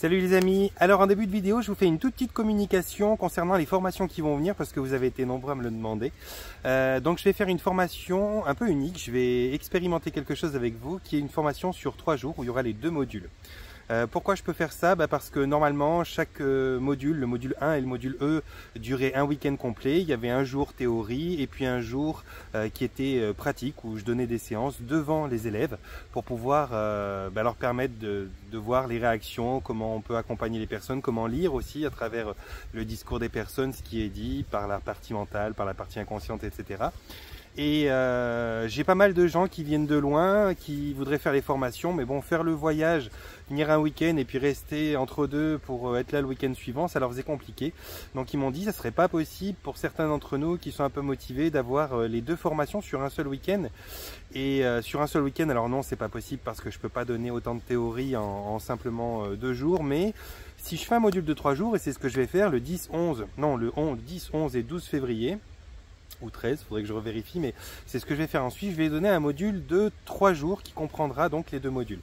Salut les amis, alors en début de vidéo je vous fais une toute petite communication concernant les formations qui vont venir parce que vous avez été nombreux à me le demander. Donc je vais faire une formation un peu unique, je vais expérimenter quelque chose avec vous qui est une formation sur 3 jours où il y aura les 2 modules. Pourquoi je peux faire ça? Parce que normalement chaque module, le module 1 et le module E, durait un week-end complet. Il y avait un jour théorie et puis un jour qui était pratique où je donnais des séances devant les élèves pour pouvoir leur permettre de voir les réactions, comment on peut accompagner les personnes, comment lire aussi à travers le discours des personnes ce qui est dit par la partie mentale, par la partie inconsciente, etc. Et j'ai pas mal de gens qui viennent de loin, qui voudraient faire les formations, mais bon, faire le voyage, venir un week-end et puis rester entre deux pour être là le week-end suivant, ça leur faisait compliqué. Donc ils m'ont dit ça serait pas possible pour certains d'entre nous qui sont un peu motivés d'avoir les 2 formations sur un seul week-end. Et sur un seul week-end, alors non, c'est pas possible parce que je peux pas donner autant de théorie en simplement 2 jours, mais si je fais un module de 3 jours, et c'est ce que je vais faire le 10, 11 et 12 février, ou 13, il faudrait que je revérifie, mais c'est ce que je vais faire ensuite. Je vais donner un module de 3 jours qui comprendra donc les 2 modules.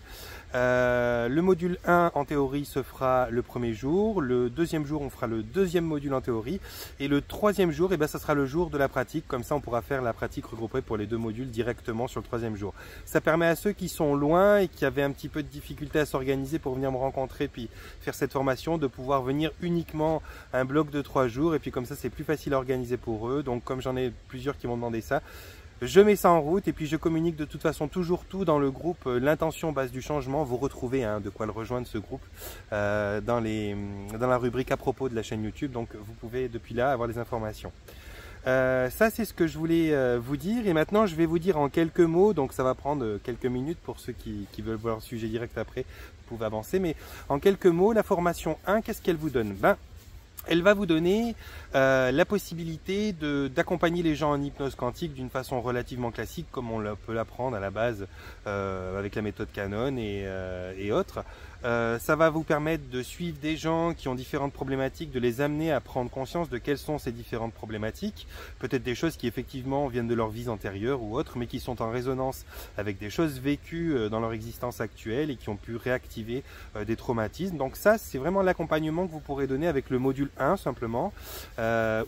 Le module 1 en théorie se fera le premier jour, le deuxième jour on fera le deuxième module en théorie et le troisième jour, ça sera le jour de la pratique, comme ça on pourra faire la pratique regroupée pour les 2 modules directement sur le troisième jour. Ça permet à ceux qui sont loin et qui avaient un petit peu de difficulté à s'organiser pour venir me rencontrer puis faire cette formation de pouvoir venir uniquement un bloc de 3 jours et puis comme ça c'est plus facile à organiser pour eux. Donc comme j'en ai plusieurs qui m'ont demandé ça, je mets ça en route et puis je communique de toute façon toujours tout dans le groupe l'intention base du changement. Vous retrouvez de quoi le rejoindre ce groupe dans la rubrique à propos de la chaîne YouTube, donc vous pouvez depuis là avoir les informations. Ça c'est ce que je voulais vous dire et maintenant je vais vous dire en quelques mots, donc ça va prendre quelques minutes pour ceux qui veulent voir le sujet direct après, vous pouvez avancer, mais en quelques mots, la formation 1, qu'est-ce qu'elle vous donne? Elle va vous donner la possibilité d'accompagner les gens en hypnose quantique d'une façon relativement classique, comme on peut l'apprendre à la base avec la méthode Canon et autres. Ça va vous permettre de suivre des gens qui ont différentes problématiques, de les amener à prendre conscience de quelles sont ces différentes problématiques. Peut-être des choses qui effectivement viennent de leur vie antérieure ou autres, mais qui sont en résonance avec des choses vécues dans leur existence actuelle et qui ont pu réactiver des traumatismes. Donc ça, c'est vraiment l'accompagnement que vous pourrez donner avec le module 1 simplement,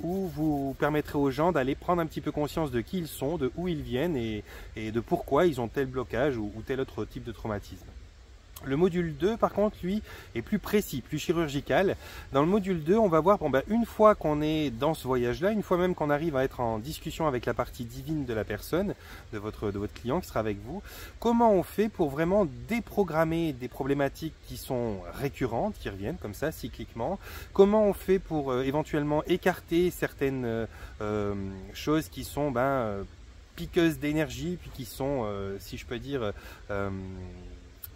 où vous permettrez aux gens d'aller prendre un petit peu conscience de qui ils sont, de où ils viennent et de pourquoi ils ont tel blocage ou tel autre type de traumatisme. Le module 2, par contre, lui, est plus précis, plus chirurgical. Dans le module 2, on va voir, une fois qu'on est dans ce voyage-là, une fois même qu'on arrive à être en discussion avec la partie divine de la personne, de votre client qui sera avec vous, comment on fait pour vraiment déprogrammer des problématiques qui sont récurrentes, qui reviennent comme ça, cycliquement. Comment on fait pour éventuellement écarter certaines choses qui sont piqueuses d'énergie, puis qui sont, si je peux dire,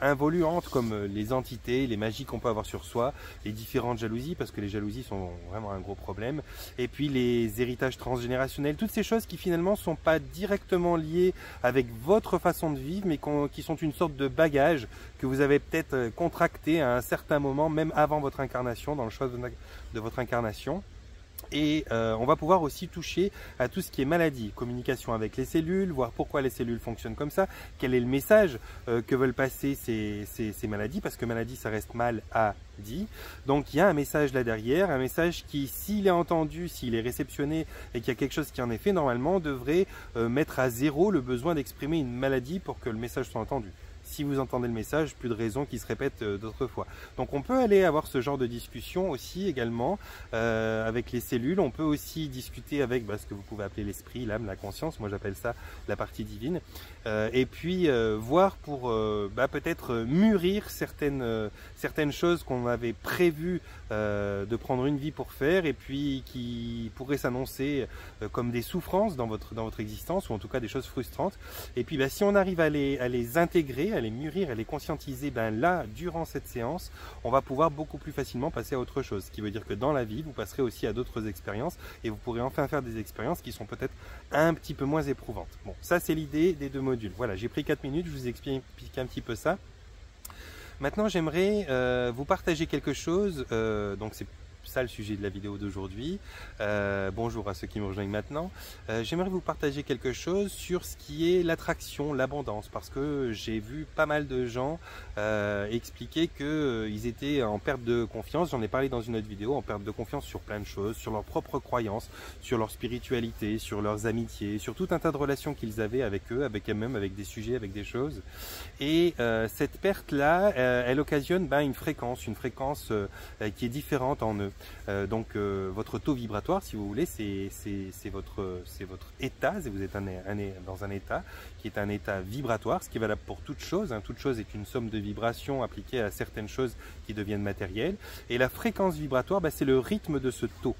involuantes, comme les entités, les magies qu'on peut avoir sur soi, les différentes jalousies, parce que les jalousies sont vraiment un gros problème, et puis les héritages transgénérationnels, toutes ces choses qui finalement ne sont pas directement liées avec votre façon de vivre, mais qui sont une sorte de bagage que vous avez peut-être contracté à un certain moment, même avant votre incarnation, dans le choix de votre incarnation. Et on va pouvoir aussi toucher à tout ce qui est maladie, communication avec les cellules, voir pourquoi les cellules fonctionnent comme ça, quel est le message que veulent passer ces maladies, parce que maladie ça reste mal à dit. Donc il y a un message là derrière, un message qui, s'il est entendu, s'il est réceptionné et qu'il y a quelque chose qui en est fait, normalement devrait mettre à zéro le besoin d'exprimer une maladie pour que le message soit entendu. Si vous entendez le message, plus de raisons qui se répètent d'autres fois. Donc on peut aller avoir ce genre de discussion aussi également avec les cellules. On peut aussi discuter avec ce que vous pouvez appeler l'esprit, l'âme, la conscience. Moi j'appelle ça la partie divine. Et puis voir pour peut-être mûrir certaines choses qu'on avait prévu de prendre une vie pour faire et puis qui pourraient s'annoncer comme des souffrances dans votre existence, ou en tout cas des choses frustrantes. Et puis si on arrive à les intégrer, à les mûrir, à les conscientiser, là, durant cette séance, on va pouvoir beaucoup plus facilement passer à autre chose. Ce qui veut dire que dans la vie, vous passerez aussi à d'autres expériences et vous pourrez enfin faire des expériences qui sont peut-être un petit peu moins éprouvantes. Bon, ça c'est l'idée des 2 modules. Voilà, j'ai pris 4 minutes, je vous explique un petit peu ça. Maintenant, j'aimerais vous partager quelque chose, donc ça le sujet de la vidéo d'aujourd'hui. Bonjour à ceux qui me rejoignent maintenant. J'aimerais vous partager quelque chose sur ce qui est l'attraction, l'abondance, parce que j'ai vu pas mal de gens expliquer qu'ils étaient en perte de confiance. J'en ai parlé dans une autre vidéo, en perte de confiance sur plein de choses, sur leurs propres croyances, sur leur spiritualité, sur leurs amitiés, sur tout un tas de relations qu'ils avaient avec eux, avec eux-mêmes, avec des sujets, avec des choses. Et cette perte-là, elle occasionne une fréquence qui est différente en eux. Donc votre taux vibratoire, si vous voulez, c'est votre état. Vous êtes dans un état qui est un état vibratoire, ce qui est valable pour toute chose. Toute chose est une somme de vibrations appliquées à certaines choses qui deviennent matérielles. Et la fréquence vibratoire, c'est le rythme de ce taux.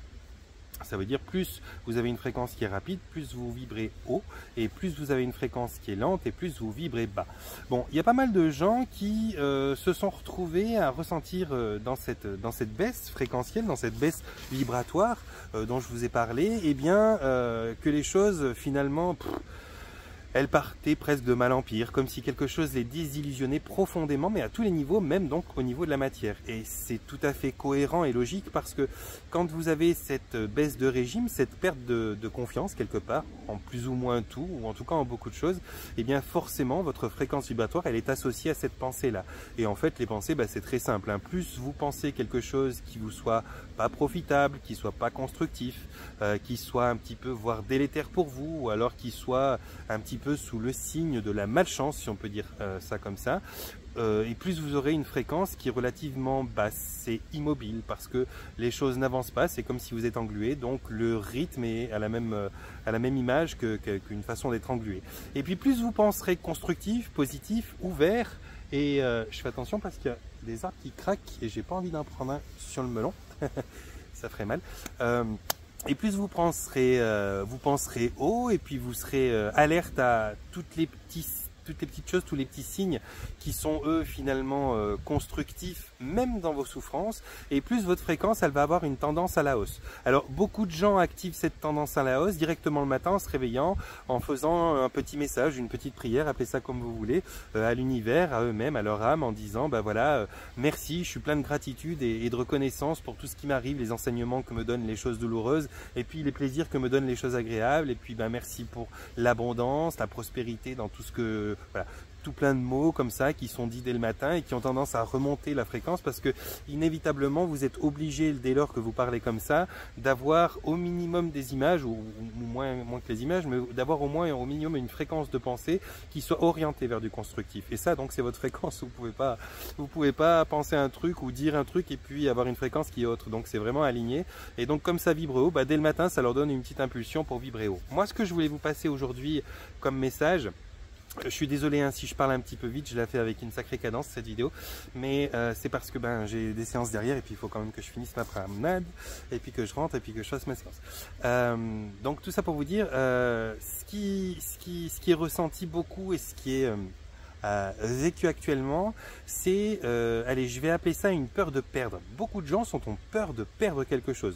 Ça veut dire plus vous avez une fréquence qui est rapide, plus vous vibrez haut, et plus vous avez une fréquence qui est lente, et plus vous vibrez bas. Bon, il y a pas mal de gens qui se sont retrouvés à ressentir dans cette baisse fréquentielle, dans cette baisse vibratoire dont je vous ai parlé, que les choses finalement... elles partaient presque de mal en pire, comme si quelque chose les désillusionnait profondément, mais à tous les niveaux, même donc au niveau de la matière. Et c'est tout à fait cohérent et logique parce que quand vous avez cette baisse de régime, cette perte de confiance quelque part, en plus ou moins tout, ou en tout cas en beaucoup de choses, forcément votre fréquence vibratoire, elle est associée à cette pensée-là. Et en fait, les pensées, c'est très simple. Plus vous pensez quelque chose qui vous soit pas profitable, qui soit pas constructif, qui soit un petit peu, voire délétère pour vous, ou alors qui soit un petit peu sous le signe de la malchance, si on peut dire ça comme ça, et plus vous aurez une fréquence qui est relativement basse, c'est immobile, parce que les choses n'avancent pas, c'est comme si vous êtes englué, donc le rythme est à la même image qu'une façon d'être englué. Et puis plus vous penserez constructif, positif, ouvert, et je fais attention parce qu'il y a des arbres qui craquent, et j'ai pas envie d'en prendre un sur le melon, ça ferait mal. Et plus vous penserez haut, et puis vous serez alerte à toutes les petites choses, tous les petits signes qui sont eux finalement constructifs, même dans vos souffrances, et plus votre fréquence, elle va avoir une tendance à la hausse. Alors beaucoup de gens activent cette tendance à la hausse directement le matin en se réveillant, en faisant un petit message, une petite prière, appelez ça comme vous voulez, à l'univers, à eux-mêmes, à leur âme, en disant voilà, merci, je suis plein de gratitude et de reconnaissance pour tout ce qui m'arrive, les enseignements que me donnent les choses douloureuses, et puis les plaisirs que me donnent les choses agréables, et puis merci pour l'abondance, la prospérité dans tout ce que... Voilà, tout plein de mots comme ça qui sont dits dès le matin et qui ont tendance à remonter la fréquence parce que inévitablement vous êtes obligé, dès lors que vous parlez comme ça, d'avoir au minimum des images, ou moins que les images, mais d'avoir au minimum une fréquence de pensée qui soit orientée vers du constructif. Et ça, donc, c'est votre fréquence. Vous pouvez pas penser un truc ou dire un truc et puis avoir une fréquence qui est autre. Donc c'est vraiment aligné. Et donc comme ça vibre haut, dès le matin, ça leur donne une petite impulsion pour vibrer haut. Moi, ce que je voulais vous passer aujourd'hui comme message, je suis désolé si je parle un petit peu vite, je l'ai fait avec une sacrée cadence cette vidéo, mais c'est parce que j'ai des séances derrière et puis il faut quand même que je finisse ma promenade et puis que je rentre et puis que je fasse ma séance. Donc tout ça pour vous dire, ce qui est ressenti beaucoup et ce qui est vécu actuellement, c'est, allez, je vais appeler ça une peur de perdre. Beaucoup de gens ont peur de perdre quelque chose.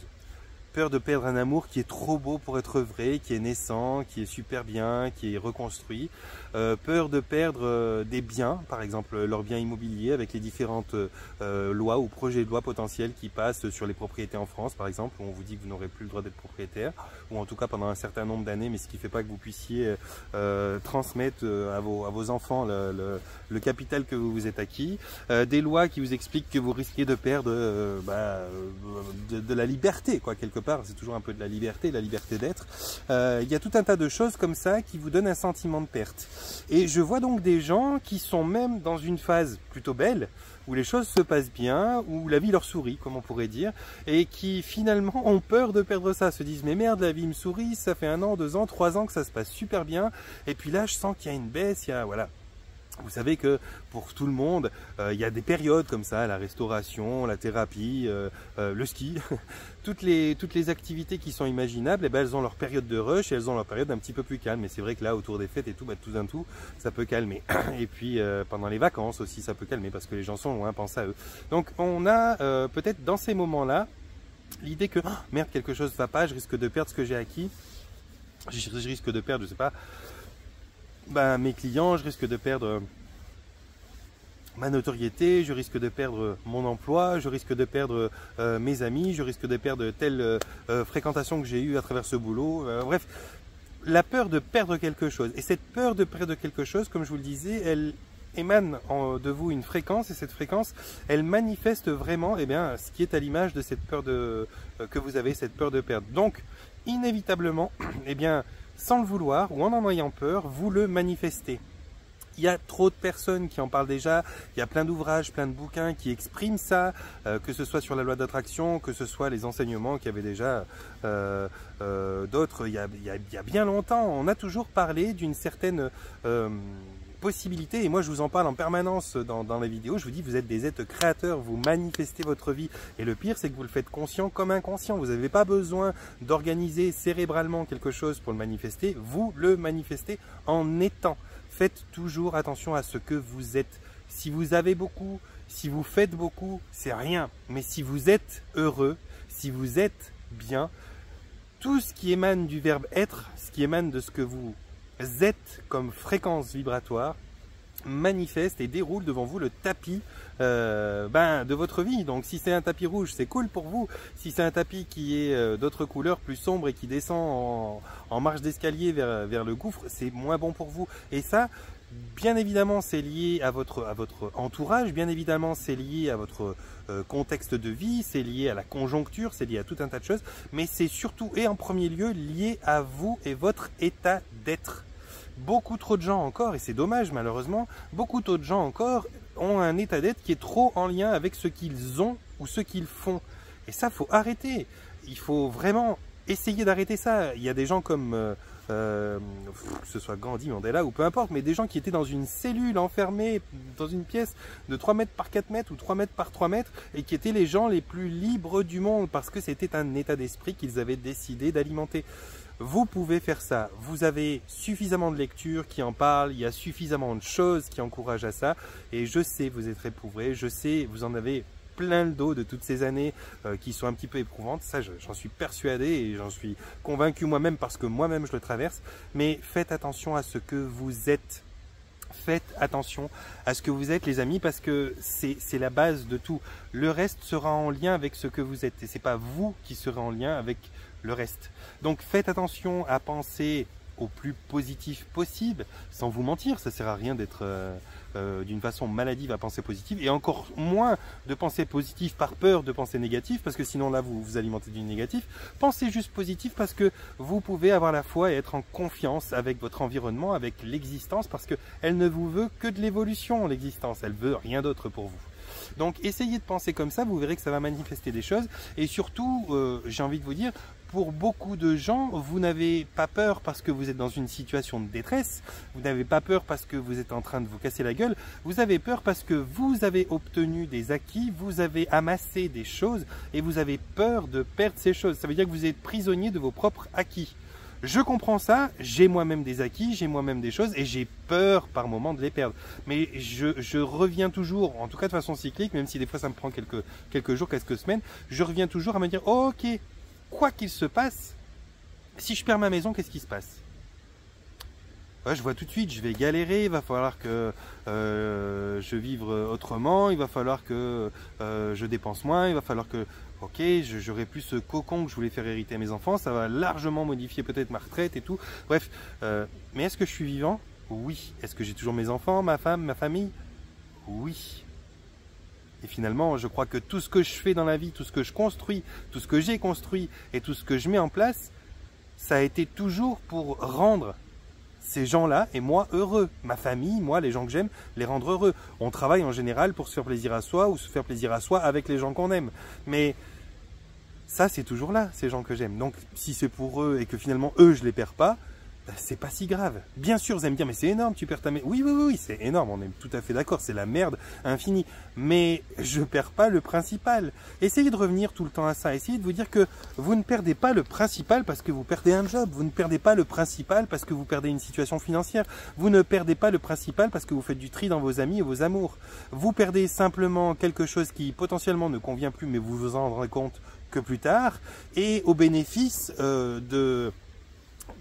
Peur de perdre un amour qui est trop beau pour être vrai, qui est naissant, qui est super bien, qui est reconstruit. Peur de perdre des biens, par exemple leurs biens immobiliers avec les différentes lois ou projets de loi potentiels qui passent sur les propriétés en France, par exemple, où on vous dit que vous n'aurez plus le droit d'être propriétaire, ou en tout cas pendant un certain nombre d'années, mais ce qui ne fait pas que vous puissiez transmettre à vos enfants le capital que vous vous êtes acquis. Des lois qui vous expliquent que vous risquez de perdre de la liberté, quoi, quelque part, c'est toujours un peu de la liberté d'être. Il y a tout un tas de choses comme ça qui vous donnent un sentiment de perte. Et je vois donc des gens qui sont même dans une phase plutôt belle, où les choses se passent bien, où la vie leur sourit, comme on pourrait dire, et qui finalement ont peur de perdre ça, se disent mais merde, la vie me sourit, ça fait 1 an, 2 ans, 3 ans que ça se passe super bien, et puis là je sens qu'il y a une baisse, voilà. Vous savez que pour tout le monde, il y a des périodes comme ça, la restauration, la thérapie, le ski, toutes les activités qui sont imaginables, elles ont leur période de rush et elles ont leur période un petit peu plus calme. Et c'est vrai que là, autour des fêtes et tout, tout d'un coup, ça peut calmer. Et puis pendant les vacances aussi, ça peut calmer parce que les gens sont loin, pensent à eux. Donc on a peut-être dans ces moments-là l'idée que merde, quelque chose ne va pas, je risque de perdre ce que j'ai acquis, je risque de perdre, je sais pas, mes clients, je risque de perdre ma notoriété, je risque de perdre mon emploi, je risque de perdre mes amis, je risque de perdre telle fréquentation que j'ai eue à travers ce boulot. Bref, la peur de perdre quelque chose. Et cette peur de perdre quelque chose, comme je vous le disais, elle émane de vous une fréquence, et cette fréquence, elle manifeste vraiment ce qui est à l'image de cette peur que vous avez, cette peur de perdre. Donc, inévitablement, sans le vouloir ou en ayant peur, vous le manifestez. Il y a trop de personnes qui en parlent déjà, il y a plein d'ouvrages, plein de bouquins qui expriment ça, que ce soit sur la loi d'attraction, que ce soit les enseignements qu'il y avait déjà d'autres, il y a bien longtemps. On a toujours parlé d'une certaine possibilité, et moi je vous en parle en permanence dans les vidéos. Je vous dis, vous êtes des êtres créateurs, vous manifestez votre vie, et le pire c'est que vous le faites conscient comme inconscient. Vous n'avez pas besoin d'organiser cérébralement quelque chose pour le manifester, vous le manifestez en étant. Faites toujours attention à ce que vous êtes. Si vous avez beaucoup, si vous faites beaucoup, c'est rien. Mais si vous êtes heureux, si vous êtes bien, tout ce qui émane du verbe être, ce qui émane de ce que vous êtes comme fréquence vibratoire, manifeste et déroule devant vous le tapis de votre vie. Donc si c'est un tapis rouge, c'est cool pour vous. Si c'est un tapis qui est d'autres couleurs, plus sombre, et qui descend en marche d'escalier vers le gouffre, c'est moins bon pour vous. Et ça, bien évidemment, c'est lié à votre entourage, bien évidemment, c'est lié à votre contexte de vie, c'est lié à la conjoncture, c'est lié à tout un tas de choses, mais c'est surtout et en premier lieu lié à vous et votre état d'être. Beaucoup trop de gens encore, et c'est dommage malheureusement, beaucoup trop de gens encore ont un état d'être qui est trop en lien avec ce qu'ils ont ou ce qu'ils font. Et ça, faut arrêter. Il faut vraiment essayer d'arrêter ça. Il y a des gens comme, que ce soit Gandhi, Mandela ou peu importe, mais des gens qui étaient dans une cellule enfermée dans une pièce de 3 mètres par 4 mètres ou 3 mètres par 3 mètres, et qui étaient les gens les plus libres du monde parce que c'était un état d'esprit qu'ils avaient décidé d'alimenter. Vous pouvez faire ça, vous avez suffisamment de lectures qui en parlent, il y a suffisamment de choses qui encouragent à ça, et je sais, vous êtes éprouvé, je sais, vous en avez plein le dos de toutes ces années qui sont un petit peu éprouvantes, ça j'en suis persuadé et j'en suis convaincu moi-même parce que moi-même je le traverse, mais faites attention à ce que vous êtes. Faites attention à ce que vous êtes, les amis, parce que c'est la base de tout. Le reste sera en lien avec ce que vous êtes, et c'est pas vous qui serez en lien avec le reste. Donc faites attention à penser au plus positif possible, sans vous mentir. Ça sert à rien d'être d'une façon maladive à penser positif, et encore moins de penser positif par peur de penser négatif, parce que sinon là vous vous alimentez du négatif. Pensez juste positif parce que vous pouvez avoir la foi et être en confiance avec votre environnement, avec l'existence, parce qu'elle ne vous veut que de l'évolution, l'existence, elle veut rien d'autre pour vous. Donc essayez de penser comme ça, vous verrez que ça va manifester des choses, et surtout j'ai envie de vous dire, pour beaucoup de gens, vous n'avez pas peur parce que vous êtes dans une situation de détresse, vous n'avez pas peur parce que vous êtes en train de vous casser la gueule, vous avez peur parce que vous avez obtenu des acquis, vous avez amassé des choses et vous avez peur de perdre ces choses. Ça veut dire que vous êtes prisonnier de vos propres acquis. Je comprends ça, j'ai moi-même des acquis, j'ai moi-même des choses et j'ai peur par moment de les perdre. Mais je reviens toujours, en tout cas de façon cyclique, même si des fois ça me prend quelques jours, quelques semaines, je reviens toujours à me dire oh, ok, quoi qu'il se passe, si je perds ma maison, qu'est-ce qui se passe? Ouais, je vois tout de suite, je vais galérer, il va falloir que je vive autrement, il va falloir que je dépense moins, il va falloir que, ok, j'aurai plus ce cocon que je voulais faire hériter à mes enfants, ça va largement modifier peut-être ma retraite et tout. Bref, mais est-ce que je suis vivant? Oui. Est-ce que j'ai toujours mes enfants, ma femme, ma famille? Oui. Et finalement, je crois que tout ce que je fais dans la vie, tout ce que je construis, tout ce que j'ai construit et tout ce que je mets en place, ça a été toujours pour rendre ces gens-là et moi heureux. Ma famille, moi, les gens que j'aime, les rendre heureux. On travaille en général pour se faire plaisir à soi ou se faire plaisir à soi avec les gens qu'on aime. Mais ça, c'est toujours là, ces gens que j'aime. Donc, si c'est pour eux et que finalement, eux, je les perds pas, c'est pas si grave. Bien sûr, vous allez me dire, mais c'est énorme, tu perds ta maison. Oui, oui, oui, c'est énorme, on est tout à fait d'accord, c'est la merde infinie. Mais je perds pas le principal. Essayez de revenir tout le temps à ça. Essayez de vous dire que vous ne perdez pas le principal parce que vous perdez un job. Vous ne perdez pas le principal parce que vous perdez une situation financière. Vous ne perdez pas le principal parce que vous faites du tri dans vos amis et vos amours. Vous perdez simplement quelque chose qui potentiellement ne convient plus, mais vous vous en rendrez compte que plus tard, et au bénéfice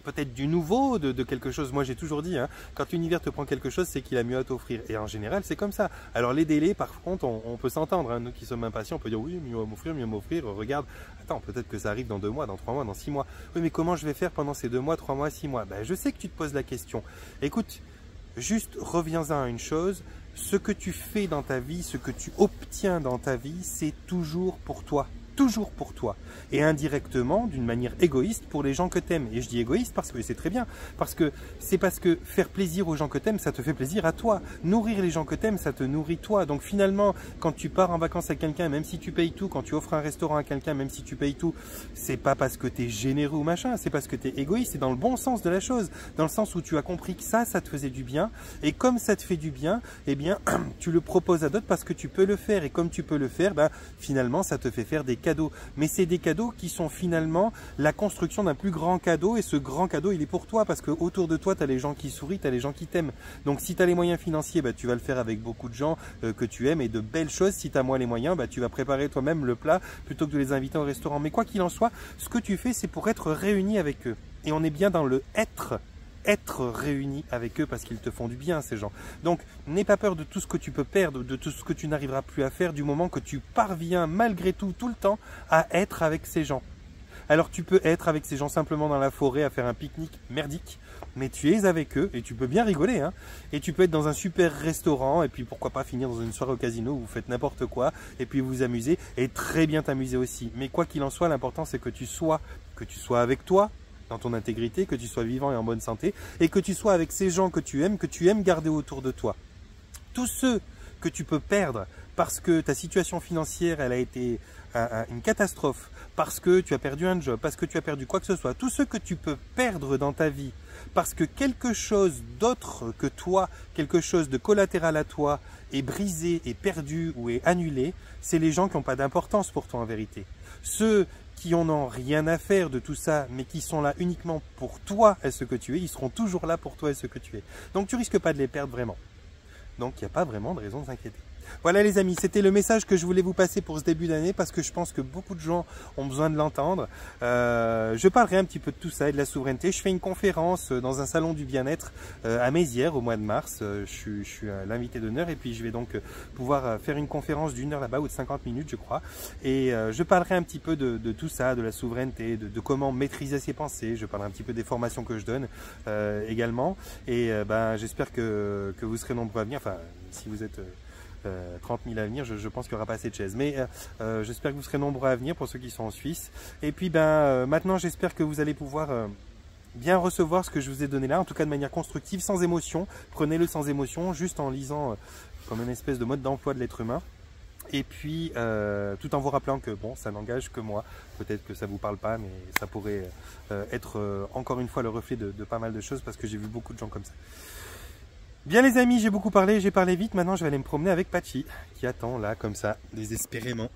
peut-être du nouveau, de quelque chose. Moi j'ai toujours dit, hein, quand l'univers te prend quelque chose, c'est qu'il a mieux à t'offrir. Et en général c'est comme ça. Alors les délais, par contre, on peut s'entendre, hein. Nous qui sommes impatients, on peut dire oui, mieux à m'offrir, regarde, attends, peut-être que ça arrive dans 2 mois, dans 3 mois, dans 6 mois. Oui, mais comment je vais faire pendant ces 2 mois, 3 mois, 6 mois? Ben, je sais que tu te poses la question. Écoute, juste reviens-en à une chose, ce que tu fais dans ta vie, ce que tu obtiens dans ta vie, c'est toujours pour toi. Toujours pour toi. Et indirectement, d'une manière égoïste, pour les gens que t'aimes. Et je dis égoïste parce que c'est très bien. Parce que faire plaisir aux gens que t'aimes, ça te fait plaisir à toi. Nourrir les gens que t'aimes, ça te nourrit toi. Donc finalement, quand tu pars en vacances à quelqu'un, même si tu payes tout, quand tu offres un restaurant à quelqu'un, même si tu payes tout, c'est pas parce que t'es généreux ou machin, c'est parce que t'es égoïste. C'est dans le bon sens de la chose. Dans le sens où tu as compris que ça te faisait du bien. Et comme ça te fait du bien, eh bien, tu le proposes à d'autres parce que tu peux le faire. Et comme tu peux le faire, ben, finalement, ça te fait faire des cadeaux. Mais c'est des cadeaux qui sont finalement la construction d'un plus grand cadeau, et ce grand cadeau il est pour toi parce que autour de toi tu as les gens qui sourient, tu as les gens qui t'aiment. Donc si tu as les moyens financiers, bah, tu vas le faire avec beaucoup de gens que tu aimes et de belles choses. Si tu as moins les moyens, bah, tu vas préparer toi-même le plat plutôt que de les inviter au restaurant. Mais quoi qu'il en soit, ce que tu fais c'est pour être réuni avec eux, et on est bien dans le être réunis avec eux parce qu'ils te font du bien, ces gens. Donc n'aie pas peur de tout ce que tu peux perdre, de tout ce que tu n'arriveras plus à faire, du moment que tu parviens malgré tout le temps à être avec ces gens. Alors tu peux être avec ces gens simplement dans la forêt à faire un pique-nique merdique, mais tu es avec eux et tu peux bien rigoler, hein. Et tu peux être dans un super restaurant et puis pourquoi pas finir dans une soirée au casino où vous faites n'importe quoi et puis vous amusez et très bien t'amuser aussi. Mais quoi qu'il en soit, l'important c'est que tu sois avec toi, dans ton intégrité, que tu sois vivant et en bonne santé, et que tu sois avec ces gens que tu aimes garder autour de toi. Tous ceux que tu peux perdre parce que ta situation financière elle a été une catastrophe, parce que tu as perdu un job, parce que tu as perdu quoi que ce soit, tous ceux que tu peux perdre dans ta vie parce que quelque chose d'autre que toi, quelque chose de collatéral à toi est brisé, est perdu ou est annulé, c'est les gens qui n'ont pas d'importance pour toi en vérité. Ceux qui en ont rien à faire de tout ça, mais qui sont là uniquement pour toi et ce que tu es, ils seront toujours là pour toi et ce que tu es. Donc tu risques pas de les perdre vraiment. Donc il n'y a pas vraiment de raison de s'inquiéter. Voilà les amis, c'était le message que je voulais vous passer pour ce début d'année parce que je pense que beaucoup de gens ont besoin de l'entendre. Je parlerai un petit peu de tout ça et de la souveraineté. Je fais une conférence dans un salon du bien-être à Mézières au mois de mars. Je suis l'invité d'honneur et puis je vais donc pouvoir faire une conférence d'1 heure là-bas ou de 50 minutes je crois. Et je parlerai un petit peu de tout ça, de la souveraineté, de comment maîtriser ses pensées. Je parlerai un petit peu des formations que je donne également. Et j'espère que vous serez nombreux à venir. Enfin, si vous êtes 30 000 à venir, je pense qu'il n'y aura pas assez de chaises. Mais j'espère que vous serez nombreux à venir pour ceux qui sont en Suisse. Et puis maintenant, j'espère que vous allez pouvoir bien recevoir ce que je vous ai donné là, en tout cas de manière constructive, sans émotion. Prenez-le sans émotion, juste en lisant comme une espèce de mode d'emploi de l'être humain. Et puis, tout en vous rappelant que bon, ça n'engage que moi. Peut-être que ça ne vous parle pas, mais ça pourrait être encore une fois le reflet de pas mal de choses parce que j'ai vu beaucoup de gens comme ça. Bien les amis, j'ai beaucoup parlé, j'ai parlé vite. Maintenant, je vais aller me promener avec Patchy, qui attend là, comme ça, désespérément.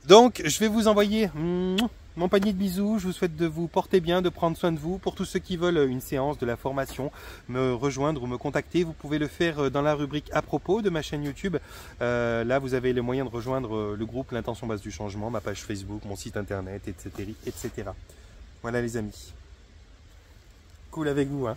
Donc, je vais vous envoyer mon panier de bisous. Je vous souhaite de vous porter bien, de prendre soin de vous. Pour tous ceux qui veulent une séance de la formation, me rejoindre ou me contacter, vous pouvez le faire dans la rubrique à propos de ma chaîne YouTube. Là, vous avez les moyens de rejoindre le groupe L'Intention Base du Changement, ma page Facebook, mon site internet, etc. etc. Voilà les amis. Cool avec vous, hein.